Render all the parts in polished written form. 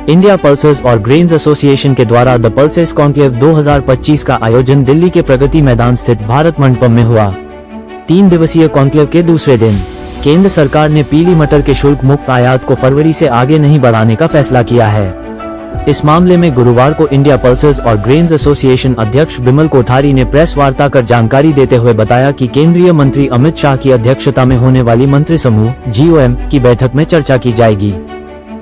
India pulses और grains association के द्वारा द पल्सेस कॉन्क्लेव 2025 का आयोजन दिल्ली के प्रगति मैदान स्थित भारत मंडपम में हुआ। 3 दिवसीय कॉन्क्लेव के दूसरे दिन केंद्र सरकार ने पीली मटर के शुल्क मुक्त आयात को फरवरी से आगे नहीं बढ़ाने का फैसला किया है। इस मामले में गुरुवार को इंडिया पल्सेस और ग्रेन्स एसोसिएशन अध्यक्ष बिमल कोठारी ने प्रेस वार्ता कर जानकारी देते हुए बताया कि केंद्रीय मंत्री अमित शाह की अध्यक्षता में होने वाली मंत्री समूह (GOM) की बैठक में चर्चा की जाएगी।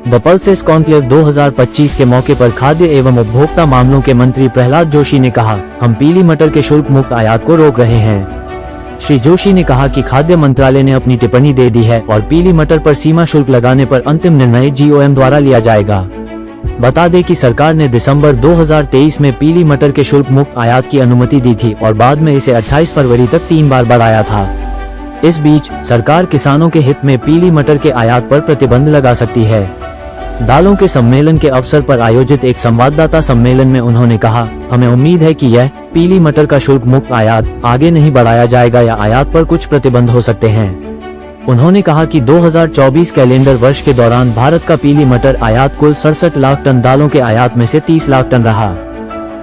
द पल्सेस कॉन्क्लेव 2025 के मौके पर खाद्य एवं उपभोक्ता मामलों के मंत्री प्रहलाद जोशी ने कहा, हम पीली मटर के शुल्क मुक्त आयात को रोक रहे हैं। श्री जोशी ने कहा कि खाद्य मंत्रालय ने अपनी टिप्पणी दे दी है और पीली मटर पर सीमा शुल्क लगाने पर अंतिम निर्णय GOM द्वारा लिया जाएगा। बता दें कि सरकार ने दिसंबर 2023 में पीली मटर के शुल्क मुक्त आयात की अनुमति दी थी और बाद में इसे 28 फरवरी तक 3 बार बढ़ाया था। इस बीच सरकार किसानों के हित में पीली मटर के आयात पर प्रतिबंध लगा सकती है। दालों के सम्मेलन के अवसर पर आयोजित एक संवाददाता सम्मेलन में उन्होंने कहा, हमें उम्मीद है कि यह पीली मटर का शुल्क मुक्त आयात आगे नहीं बढ़ाया जाएगा या आयात पर कुछ प्रतिबंध हो सकते हैं। उन्होंने कहा कि 2024 कैलेंडर वर्ष के दौरान भारत का पीली मटर आयात कुल 67 लाख टन दालों के आयात में से 30 लाख टन रहा।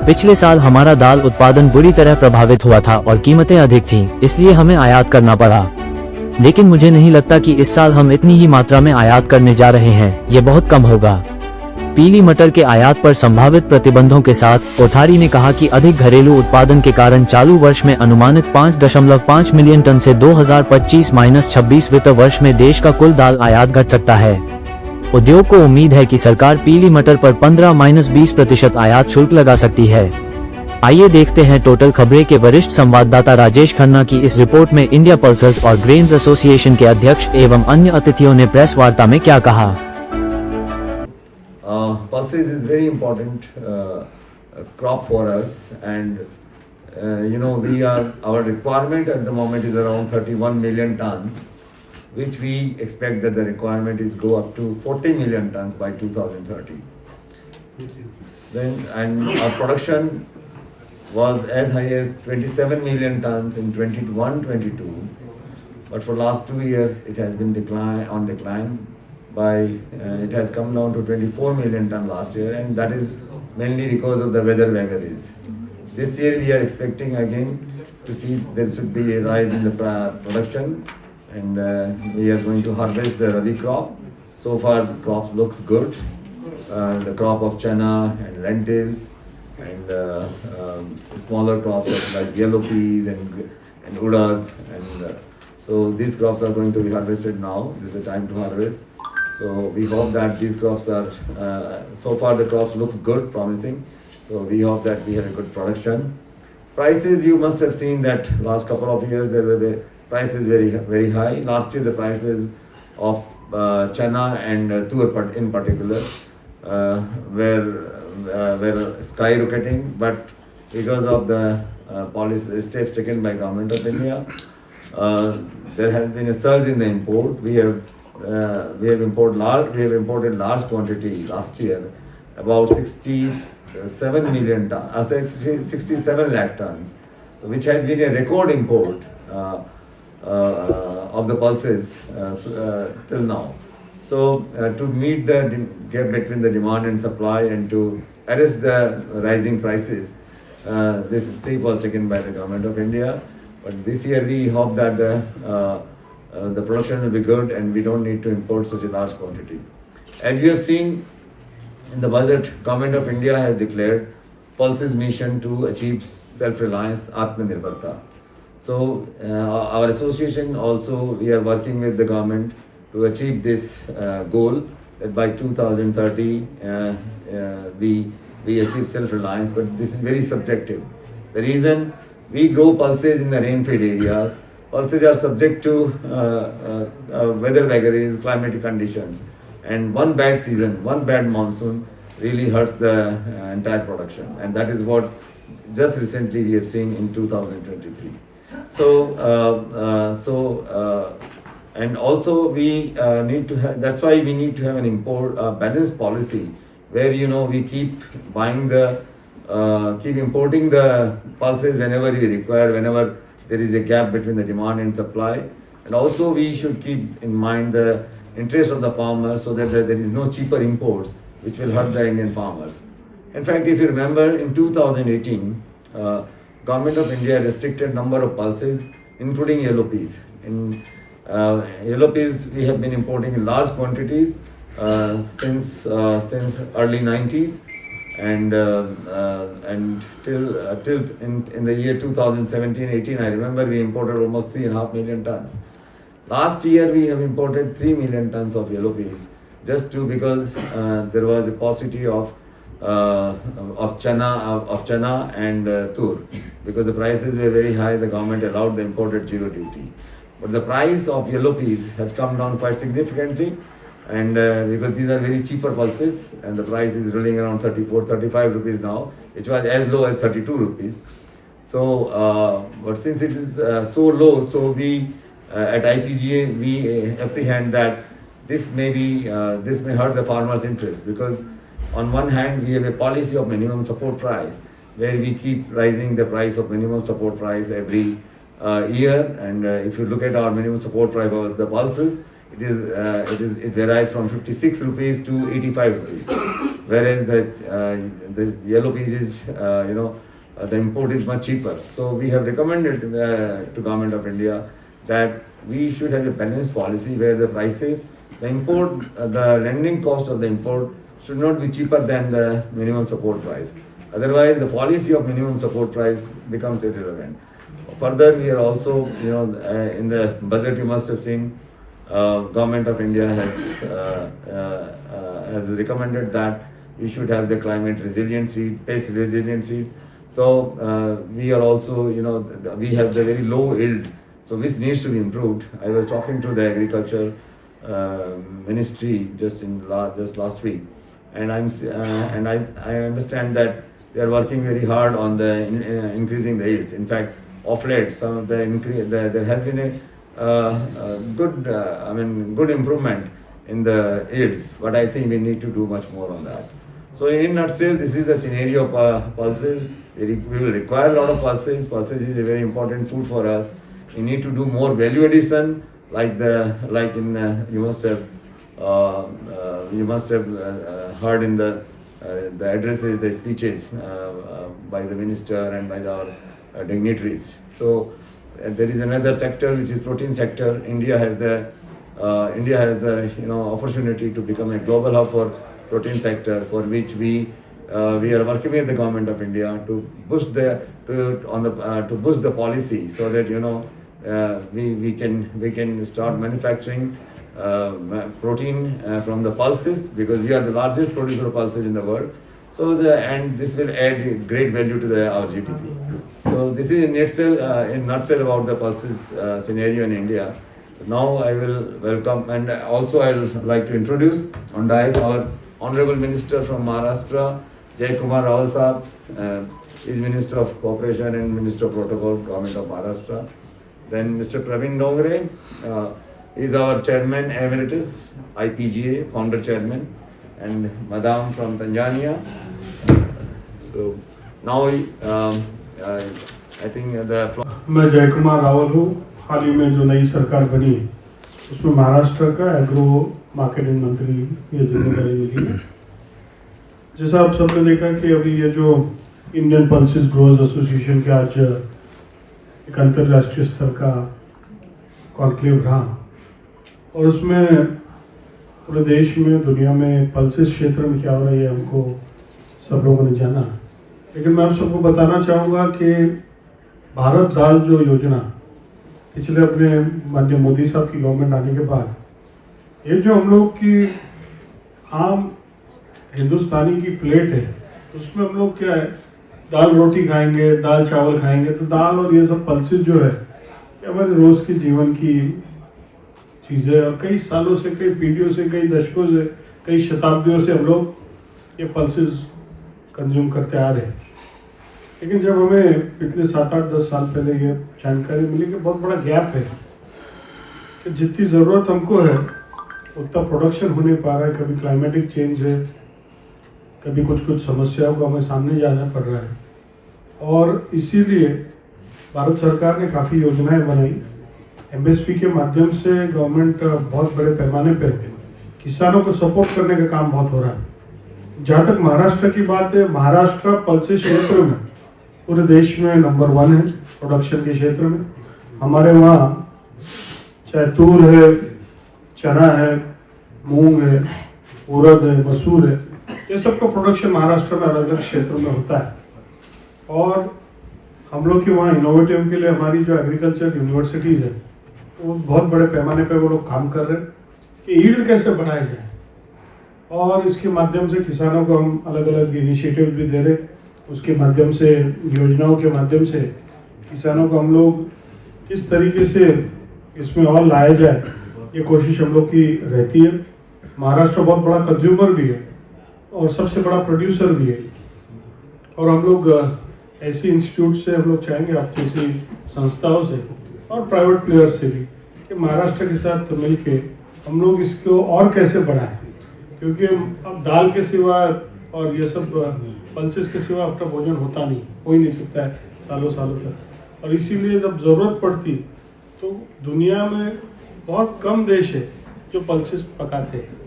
पिछले साल हमारा दाल उत्पादन बुरी तरह प्रभावित हुआ था और कीमतें अधिक थीं, इसलिए हमें आयात करना पड़ा। लेकिन मुझे नहीं लगता कि इस साल हम इतनी ही मात्रा में आयात करने जा रहे हैं, ये बहुत कम होगा। पीली मटर के आयात पर संभावित प्रतिबंधों के साथ कोठारी ने कहा कि अधिक घरेलू उत्पादन के कारण चालू वर्ष में अनुमानित 5.5 मिलियन टन से 2025-26 वित्त वर्ष में देश का कुल दाल आयात घट सकता है। उद्योग को उम्मीद है कि सरकार पीली मटर पर 15-20% आयात शुल्क लगा सकती है। आइए देखते हैं टोटल खबरें के वरिष्ठ संवाददाता राजेश खन्ना की इस रिपोर्ट में इंडिया पल्सेस और ग्रेन्स एसोसिएशन के अध्यक्ष एवं अन्य अतिथियों ने प्रेस वार्ता में क्या कहा। Pulses is very important crop for us, and our requirement at the moment is around 31 million tons, which we expect that the requirement is go up to 40 million tons by 2030. And our production was as high as 27 million tons in 21-22, but for last 2 years it has been on decline by it has come down to 24 million ton last year, and that is mainly because of the weather vagaries. This year we are expecting again to see there should be a rise in the production, and we are going to harvest the Rabi crop. So far the crop looks good, the crop of chana and lentils and smaller crops like yellow peas and urad, and so these crops are going to be harvested now. This is the time to harvest. So we hope that these crops are, so far the crops looks good, promising. So we hope that we have a good production. Prices, you must have seen that last couple of years there were the prices very high. Last year the prices of chana and tur in particular were skyrocketing, but because of the policy steps taken by Government of India, there has been a surge in the import. We have imported large quantity last year, about 67 million tons, 67 lakh tons, which has been a record import of the pulses till now. So to meet the gap between the demand and supply and to arrest the rising prices, this step was taken by the Government of India. But this year we hope that the production will be good and we don't need to import such a large quantity. As you have seen in the budget, Government of India has declared Pulses mission to achieve self-reliance, Atmanirbharta. So our association also, we are working with the government to achieve this goal, that by 2030 we achieve self-reliance, but this is very subjective. The reason we grow pulses in the rain-fed areas, pulses are subject to weather vagaries, climatic conditions, and one bad season, one bad monsoon really hurts the entire production, and that is what just recently we have seen in 2023. And also we need to have, that's why we need to have an balanced policy where we keep importing the pulses whenever we require, whenever there is a gap between the demand and supply, and also we should keep in mind the interest of the farmers so that there is no cheaper imports which will hurt the Indian farmers. In fact, if you remember, in 2018, Government of India restricted number of pulses, including yellow peas. In yellow peas, we have been importing in large quantities since early 90s, and till in the year 2017-18, I remember we imported almost 3.5 million tons. Last year we have imported 3 million tons of yellow peas, just because there was a paucity of chana and tur, because the prices were very high. The government allowed the imported zero duty, but the price of yellow peas has come down quite significantly, and because these are very cheaper pulses, and the price is rolling around 34-35 rupees now, which was as low as 32 rupees. So, but since it is so low, so we at IPGA we apprehend that this may hurt the farmers' interest, because on one hand we have a policy of minimum support price, where we keep rising the price of minimum support price every year, and if you look at our minimum support price of the pulses, it varies from 56 rupees to 85 rupees, whereas the yellow peas is the import is much cheaper. So we have recommended to Government of India that we should have a balanced policy where the prices, the lending cost of the import should not be cheaper than the minimum support price. Otherwise, the policy of minimum support price becomes irrelevant. Further, we are also, in the budget you must have seen, Government of India has recommended that we should have the climate resilient seed, pest resilient seeds. So we are also, we have the very low yield, so which needs to be improved. I was talking to the Agriculture Ministry just last week, and I understand that they are working very hard on the increasing the yields. In fact, of late, some of there has been a good improvement in the yields, but I think we need to do much more on that. So in a nutshell, this is the scenario of pulses. We will require a lot of pulses. Pulses is a very important food for us. We need to do more value addition, you must have heard in the addresses, the speeches by the minister and by our dignitaries. So there is another sector which is protein sector. India has the opportunity to become a global hub for protein sector, for which we are working with the Government of India to boost the policy, so that we can start manufacturing protein from the pulses, because we are the largest producer of pulses in the world. So and this will add great value to our GDP. So this is in nutshell about the pulses scenario in India. Now I will welcome, and also I will like to introduce on dais our Honorable Minister from Maharashtra, Jaikumar Rawal Sahab. He is Minister of Cooperation and Minister of Protocol, Government of Maharashtra. Then Mr. Praveen Dongre is our Chairman Emeritus, IPGA, Founder Chairman, and Madam from Tanzania. So now I think मैं जयकुमार रावल हूँ। हाल ही में जो नई सरकार बनी उसमें महाराष्ट्र का agro marketing मंत्री ये जिम्मेदारी मिली है। जैसा आप सबने देखा कि अभी ये जो इंडियन पल्सेस ग्रोअर्स एसोसिएशन के आज एक अंतर्राष्ट्रीय स्तर का कॉन्क्लेव रहा, और उसमें पूरे देश में, दुनिया में पल्सेस क्षेत्र में क्या हो रहा है ये हमको सब लोगों ने जाना। लेकिन मैं आप सबको बताना चाहूँगा कि भारत दाल जो योजना पिछले अपने माननीय मोदी साहब की गवर्नमेंट आने के बाद, ये जो हम लोग की आम हिंदुस्तानी की प्लेट है, उसमें हम लोग क्या है, दाल रोटी खाएंगे, दाल चावल खाएंगे, तो दाल और ये सब पल्सेस जो है ये हमारे रोज़ के जीवन की चीज़ें, और कई सालों से, कई पीढ़ियों से, कई दशकों से, कई शताब्दियों से हम लोग ये पल्सेस कंज्यूम करते आ रहे हैं। लेकिन जब हमें पिछले 7-8-10 साल पहले ये जानकारी मिली कि बहुत बड़ा गैप है, कि जितनी ज़रूरत हमको है उतना प्रोडक्शन हो नहीं पा रहा है, कभी क्लाइमेटिक चेंज है, कभी कुछ समस्याओं को हमें सामने जाना पड़ रहा है, और इसीलिए भारत सरकार ने काफ़ी योजनाएं बनाई। MSP के माध्यम से गवर्नमेंट बहुत बड़े पैमाने पर किसानों को सपोर्ट करने का काम बहुत हो रहा है। जहाँ तक महाराष्ट्र की बात है, महाराष्ट्र पल्सेस क्षेत्र में पूरे देश में नंबर 1 है प्रोडक्शन के क्षेत्र में। हमारे वहाँ चाहे तूर है, चना है, मूंग है, उड़द है, मसूर है, ये सब का प्रोडक्शन महाराष्ट्र में अलग अलग क्षेत्रों में होता है। और हम लोग के वहाँ इनोवेटिव के लिए हमारी जो एग्रीकल्चर यूनिवर्सिटीज़ है वो बहुत बड़े पैमाने पे वो लोग काम कर रहे हैं कि ईल्ड कैसे बढ़ाया जाए, और इसके माध्यम से किसानों को हम अलग अलग इनिशिएटिव भी दे रहे हैं। उसके माध्यम से, योजनाओं के माध्यम से किसानों को हम लोग किस तरीके से इसमें और लाया जाए, ये कोशिश हम लोग की रहती है। महाराष्ट्र बहुत बड़ा कंज्यूमर भी है और सबसे बड़ा प्रोड्यूसर भी है, और हम लोग ऐसी इंस्टीट्यूट से हम लोग चाहेंगे, आप जैसी संस्थाओं से और प्राइवेट प्लेयर्स से भी, कि महाराष्ट्र के साथ मिलके हम लोग इसको और कैसे बढ़ाएं, क्योंकि अब दाल के सिवा और ये सब पल्सेस के सिवा अपना भोजन होता नहीं, हो ही नहीं सकता है सालों सालों तक। और इसीलिए जब ज़रूरत पड़ती तो दुनिया में बहुत कम देश है जो पल्सेस पकाते हैं।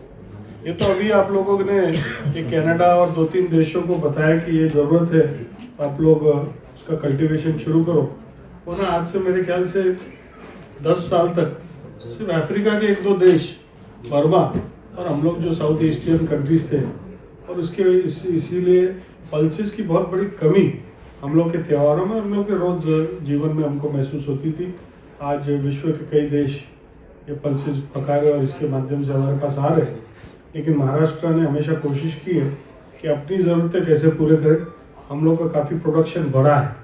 ये तो अभी आप लोगों ने ये कनाडा और 2-3 देशों को बताया कि ये ज़रूरत है, आप लोग उसका कल्टीवेशन शुरू करो। वरना आज से मेरे ख्याल से 10 साल तक सिर्फ अफ्रीका के 1-2 देश, बर्मा और हम लोग जो साउथ एशियन कंट्रीज थे, और उसके इसीलिए पल्सेस की बहुत बड़ी कमी हम लोग के त्योहारों में, हम लोग के रोज़ जीवन में हमको महसूस होती थी। आज विश्व के कई देश ये पल्सेस पका रहे और इसके माध्यम से हमारे पास आ रहे हैं। लेकिन महाराष्ट्र ने हमेशा कोशिश की है कि अपनी ज़रूरतें कैसे पूरे करें। हम लोग का काफ़ी प्रोडक्शन बढ़ा है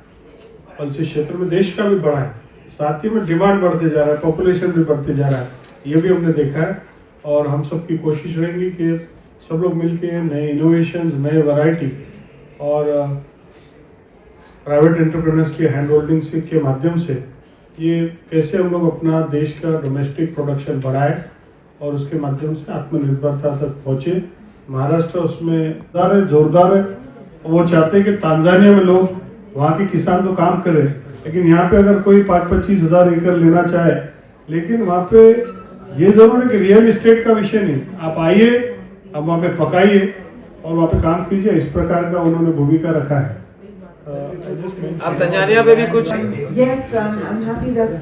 पल्सेस क्षेत्र में, देश का भी बढ़ा है, साथ ही में डिमांड बढ़ते जा रहा है, पॉपुलेशन भी बढ़ते जा रहा है, ये भी हमने देखा है। और हम सब की कोशिश रहेंगी कि सब लोग मिलके नए इनोवेशंस, नए वैरायटी और प्राइवेट एंटरप्रेन्योर्स के हैंड होल्डिंग के माध्यम से ये कैसे हम लोग अपना देश का डोमेस्टिक प्रोडक्शन बढ़ाएं और उसके माध्यम से आत्मनिर्भरता तक पहुँचे। महाराष्ट्र उसमें जोरदार है। वो चाहते हैं कि तांजानिया में लोग, वहाँ के किसान तो काम करें, लेकिन यहाँ पे अगर कोई 5-25 हज़ार एकड़ लेना चाहे, लेकिन वहाँ पे ये जरूर है कि रियल इस्टेट का विषय नहीं, आप आइए, आप वहाँ पे पकाइए और वहाँ पे काम कीजिए, इस प्रकार का उन्होंने भूमिका रखा है। अब तंजानिया पे भी कुछ Yes, I'm happy that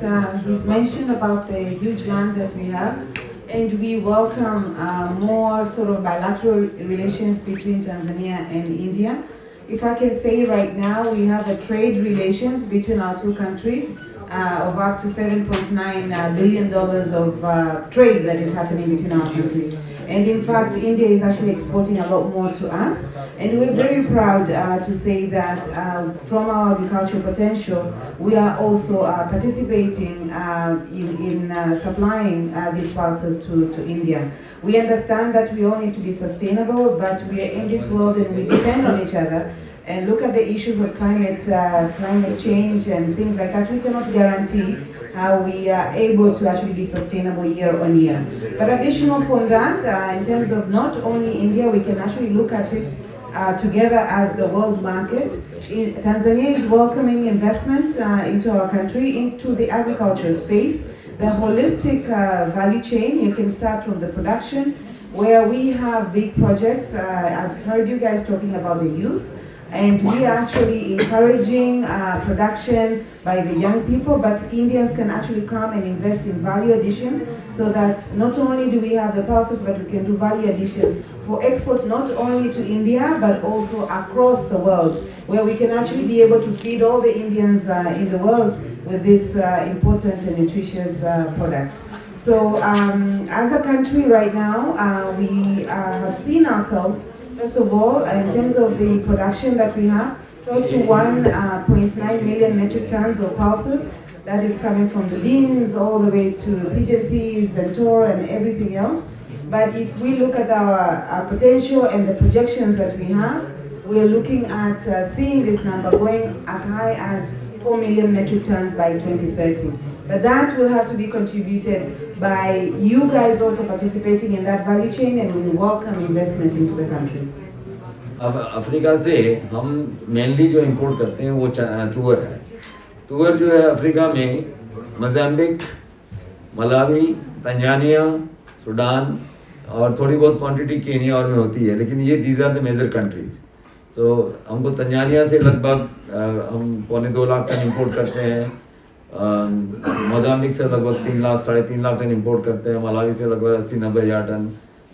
he's mentioned about the huge land that we have, and we welcome more sort of bilateral relations between Tanzania and India. If I can say right now, we have a trade relations between our two countries of up to $7.9 billion of trade that is happening between our countries. And in fact, India is actually exporting a lot more to us. And we're very proud to say that from our agricultural potential, we are also participating in supplying these pulses to India. We understand that we all need to be sustainable, but we are in this world and we depend on each other. And look at the issues of climate change and things like that. We cannot guarantee how we are able to actually be sustainable year on year. But additional from that, in terms of not only India, we can actually look at it together as the world market. Tanzania is welcoming investment into our country, into the agriculture space. The holistic value chain, you can start from the production, where we have big projects. I've heard you guys talking about the youth. And we are actually encouraging production by the young people, but Indians can actually come and invest in value addition, so that not only do we have the pulses, but we can do value addition for exports not only to India, but also across the world, where we can actually be able to feed all the Indians in the world with these important and nutritious products. So as a country right now, we have seen ourselves, first of all, in terms of the production that we have, close to 1.9 million metric tons of pulses. That is coming from the beans all the way to pigeon peas and tor and everything else. But if we look at our potential and the projections that we have, we are looking at seeing this number going as high as 4 million metric tons by 2030. But that will have to be contributed by you guys also participating in that value chain, and we welcome investment into the country. अब Africa से हम mainly जो import करते हैं वो तुअर है। तुअर जो है अफ्रीका में मोज़ाम्बिक, मलावी, तंजानिया, सूडान, और थोड़ी बहुत क्वांटिटी केनिया और में होती है, लेकिन ये these are the major countries. So हमको तंजानिया से लगभग हम 2.25 लाख टन इंपोर्ट करते हैं, मोजाम्बिक से लगभग 3 लाख 3.5 लाख टन इंपोर्ट करते हैं, मलावी से लगभग 80-90 हज़ार टन,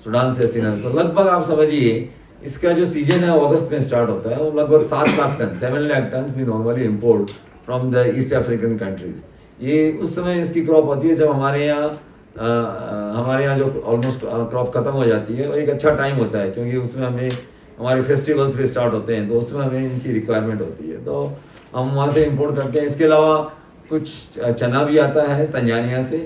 सूडान से 80-90, तो लगभग आप समझिए इसका जो सीजन है अगस्त में स्टार्ट होता है, वो लगभग 7 लाख टन 7 लाख टन भी normally import from the east African countries. ये उस समय इसकी क्रॉप होती है जब हमारे यहाँ जो ऑलमोस्ट क्रॉप खत्म हो जाती है, वो एक अच्छा टाइम होता है क्योंकि उसमें हमें हमारे फेस्टिवल्स भी स्टार्ट होते हैं, तो उसमें हमें इनकी रिक्वायरमेंट होती है, तो हम वहाँ से इंपोर्ट करते हैं। इसके अलावा कुछ चना भी आता है तंजानिया से,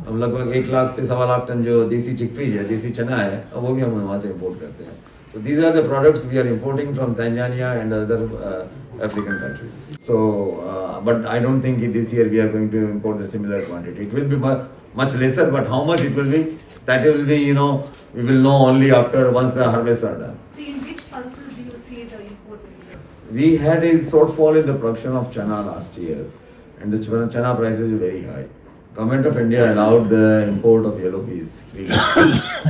हम लगभग 1 लाख से 1.25 लाख टन जो देसी चिकपीज है, देसी चना है, वो भी हम वहाँ से इंपोर्ट करते हैं। So these are the products we are importing from Tanzania and other African countries. So, but I don't think this year we are going to import the similar quantity. It will be much lesser, but how much it will be, that will be, we will know only after once the harvests are done. See, in which pulses do you see the import? We had a shortfall in the production of chana last year, and the chana prices are very high. Government of India allowed the import of yellow peas freely.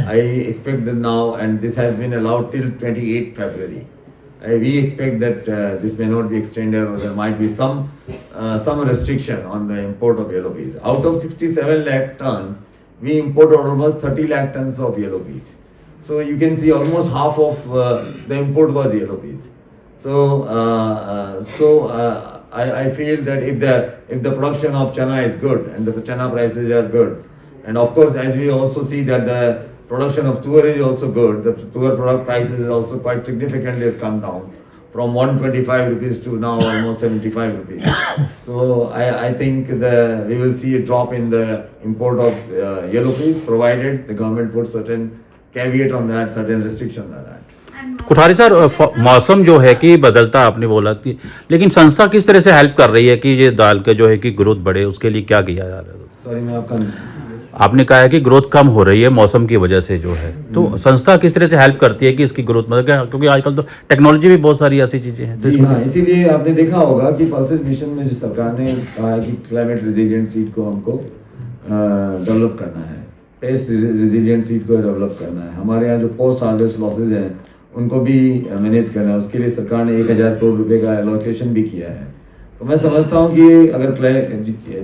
I expect that now, and this has been allowed till 28th February. We expect that this may not be extended, or there might be some restriction on the import of yellow peas. Out of 67 lakh tons, we imported almost 30 lakh tons of yellow peas. So you can see almost half of the import was yellow peas. I feel that if the production of chana is good and the chana prices are good, and of course as we also see that the production of tuar is also good, the tuar product prices is also quite significantly has come down from 125 rupees to now almost 75 rupees. So I think we will see a drop in the import of yellow peas, provided the government puts certain caveat on that, certain restriction on that. Kuthari sir, मौसम जो है कि बदलता, आपने बोला कि, लेकिन संस्था किस तरह से हेल्प कर रही है कि ये दाल के जो है कि ग्रोथ बढ़े, उसके लिए क्या किया जा रहा है? सॉरी, मैं आपने कहा है कि ग्रोथ कम हो रही है मौसम की वजह से जो है, तो संस्था किस तरह से हेल्प करती है कि इसकी ग्रोथ, मतलब क्योंकि आजकल तो टेक्नोलॉजी भी बहुत सारी ऐसी चीजें हैं। जी हाँ, इसीलिए आपने देखा होगा कि पल्सेस मिशन में जो सरकार ने कहा है कि क्लाइमेट रेजिलिएंट सीड को हमको डेवलप करना है, पेस्ट रेजिलिएंट सीड को डेवलप करना है, हमारे यहाँ जो पोस्ट हार्वेस्ट लॉसेज हैं उनको भी मैनेज करना है। उसके लिए सरकार ने 1000 करोड़ रुपए का एलोकेशन भी किया है। तो मैं समझता हूँ कि अगर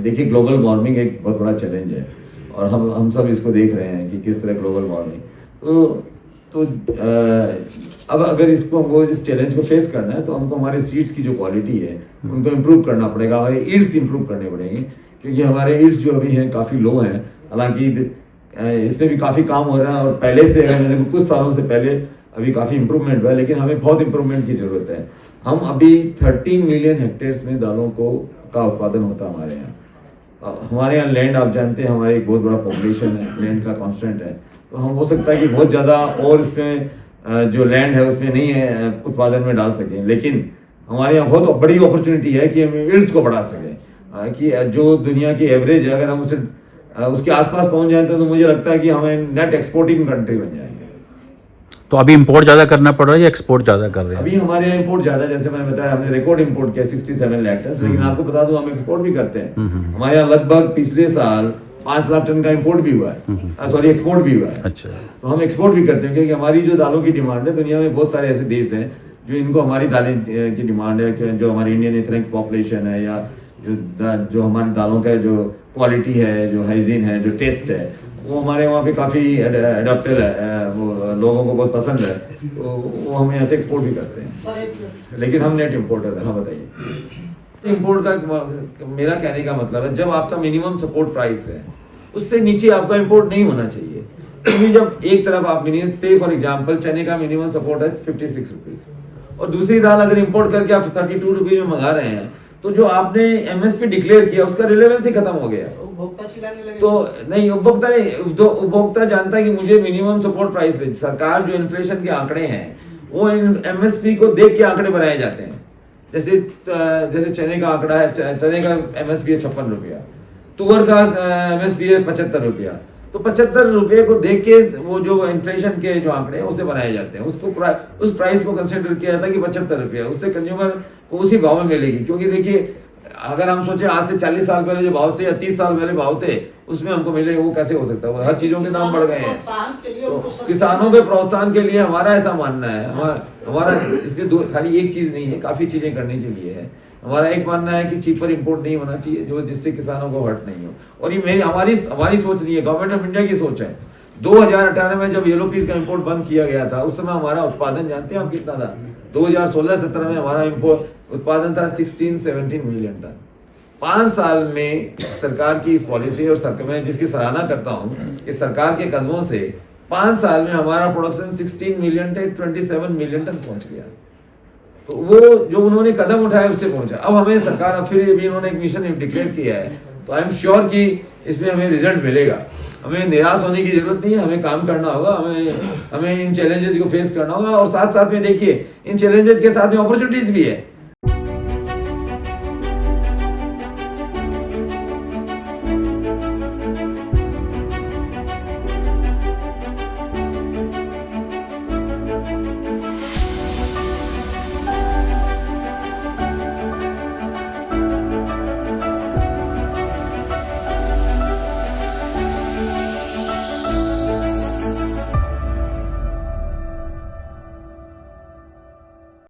देखिए, ग्लोबल वार्मिंग एक बहुत बड़ा चैलेंज है और हम सब इसको देख रहे हैं कि किस तरह ग्लोबल वार्मिंग, तो अब अगर हमको इस चैलेंज को फेस करना है तो हमको हमारे सीड्स की जो क्वालिटी है उनको इम्प्रूव करना पड़ेगा, हमारे ईल्ड्स इम्प्रूव करने पड़ेंगे, क्योंकि हमारे ईल्ड्स जो अभी हैं काफ़ी लो हैं। हालांकि इसमें भी काफ़ी काम हो रहा है और पहले से, अगर मैंने कुछ सालों से पहले अभी काफ़ी इंप्रूवमेंट हुआ है, लेकिन हमें बहुत इंप्रूवमेंट की ज़रूरत है। हम अभी 13 मिलियन हेक्टेयर्स में दालों का उत्पादन होता है हमारे यहाँ। हमारे यहाँ लैंड, आप जानते हैं, हमारी एक बहुत बड़ा पॉपुलेशन है, लैंड का कांस्टेंट है, तो हम हो सकता है कि बहुत ज़्यादा और इसमें जो लैंड है उसमें नहीं है उत्पादन में डाल सकें, लेकिन हमारे यहाँ बहुत बड़ी अपॉर्चुनिटी है कि हम यील्ड्स को बढ़ा सकें, कि जो दुनिया की एवरेज है अगर हम उसके आसपास पहुँच जाएँ तो मुझे लगता है कि हमें नेट एक्सपोर्टिंग कंट्री बन जाएंगे। तो अभी इंपोर्ट ज्यादा करना पड़ रहा है या एक्सपोर्ट ज्यादा कर रहे हैं? अभी हमारे यहाँ इंपोर्ट ज्यादा, जैसे मैंने बताया, हमने रिकॉर्ड इंपोर्ट किया 67 लाख टन, लेकिन आपको बता दूं हम एक्सपोर्ट भी करते हैं। हमारे यहाँ लगभग पिछले साल 5 लाख टन का इंपोर्ट भी हुआ है, सॉरी एक्सपोर्ट भी हुआ है। अच्छा, तो हम एक्सपोर्ट भी करते हैं क्योंकि हमारी जो दालों की डिमांड है, दुनिया में बहुत सारे ऐसे देश हैं जो इनको हमारी दालें की डिमांड है, जो हमारी इंडियन इथनिक पॉपुलेशन है, या जो हमारी दालों का जो क्वालिटी है, जो हाइजीन है, जो टेस्ट है, वो हमारे वहाँ पे काफ़ी एडाप्टेबल है, वो लोगों को बहुत पसंद है, तो वो हम यहाँ से एक्सपोर्ट भी करते हैं, लेकिन हम नेट इम्पोर्टर है। हाँ बताइए। इम्पोर्ट का मेरा कहने का मतलब है, जब आपका मिनिमम सपोर्ट प्राइस है उससे नीचे आपका इम्पोर्ट नहीं होना चाहिए, क्योंकि जब एक तरफ आप से फॉर एग्जाम्पल चने का मिनिमम सपोर्ट है 56 रुपीज़ और दूसरी दाल अगर इम्पोर्ट करके आप 32 रुपीज़ में मंगा रहे हैं, तो जो आपने एमएसपी डिक्लेयर किया उसका रिलेवेंस ही खत्म हो गया। तो नहीं, उपभोक्ता नहीं, तो उपभोक्ता जानता है कि मुझे मिनिमम सपोर्ट प्राइस पे, सरकार जो इन्फ्लेशन के आंकड़े हैं वो एमएसपी को देख के आंकड़े बनाए जाते हैं। जैसे चने का आंकड़ा है, चने का एमएसपी है 56 रुपया, तुअर का एमएसपी है 75 रुपया, तो 75 रुपये को देख के वो जो इन्फ्लेशन के जो आंकड़े हैं उसे बनाए जाते हैं, उस प्राइस को कंसिडर किया जाता है कि 75 रुपया, उससे कंज्यूमर को उसी भाव में मिलेगी। क्योंकि देखिए अगर हम सोचे आज से 40 साल पहले जो भाव से या 30 साल पहले भाव थे उसमें हमको मिले, वो कैसे हो सकता है? हर चीजों के दाम बढ़ गए हैं। तो किसानों के प्रोत्साहन के लिए हमारा ऐसा मानना है, हमारा इसमें खाली एक चीज नहीं है, काफी चीजें करने के लिए है। हमारा एक मानना है कि चीपर इंपोर्ट नहीं होना चाहिए, जो जिससे किसानों को हर्ट नहीं हो। और ये हमारी सोच नहीं है, गवर्नमेंट ऑफ इंडिया की सोच है। 2018 में जब येलो पीस का इंपोर्ट बंद किया गया था, उस समय हमारा उत्पादन जानते हैं आप कितना था? 2016-17 में हमारा इंपोर्ट उत्पादन था 16-17 मिलियन टन। 5 साल में सरकार की इस पॉलिसी और सरकार में जिसकी सराहना करता हूँ कि सरकार के कदमों से 5 साल में हमारा प्रोडक्शन 16 मिलियन से 27 मिलियन टन पहुंच गया। तो वो जो उन्होंने कदम उठाया उससे पहुंचा। अब हमें सरकार, अब फिर भी इन्होंने एक मिशन डिक्लेयर किया है, तो आई एम श्योर कि इसमें हमें रिजल्ट मिलेगा। हमें निराश होने की जरूरत नहीं है, हमें काम करना होगा, हमें इन चैलेंजेस को फेस करना होगा। और साथ साथ में देखिए, इन चैलेंजेस के साथ में अपॉर्चुनिटीज भी है।